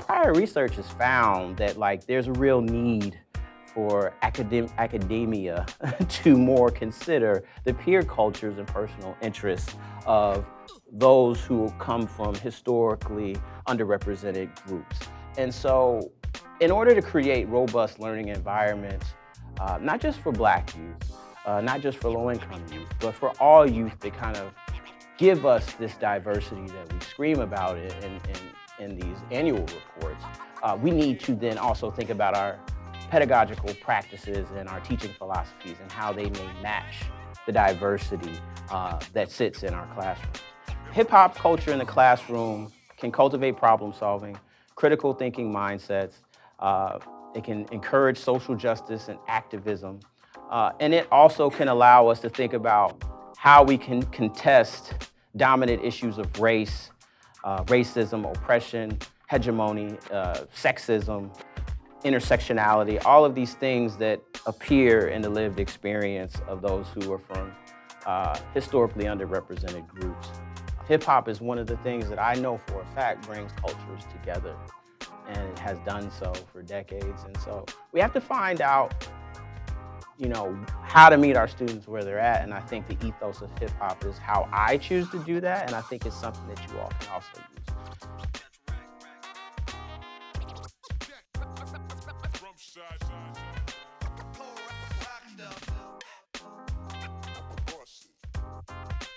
Prior research has found that there's a real need for academia to more consider the peer cultures and personal interests of those who come from historically underrepresented groups. And so in order to create robust learning environments, not just for Black youth, not just for low-income youth, but for all youth that kind of give us this diversity that we scream about in these annual reports, we need to then also think about our pedagogical practices and our teaching philosophies and how they may match the diversity that sits in our classrooms. Hip-hop culture in the classroom can cultivate problem solving, critical thinking mindsets. It can encourage social justice and activism. And it also can allow us to think about how we can contest dominant issues of race, racism, oppression, hegemony, sexism, intersectionality, all of these things that appear in the lived experience of those who are from historically underrepresented groups. Hip-hop is one of the things that I know for a fact brings cultures together, and it has done so for decades. And so we have to find out, how to meet our students where they're at. And I think the ethos of hip-hop is how I choose to do that, and I think it's something that you all can also use.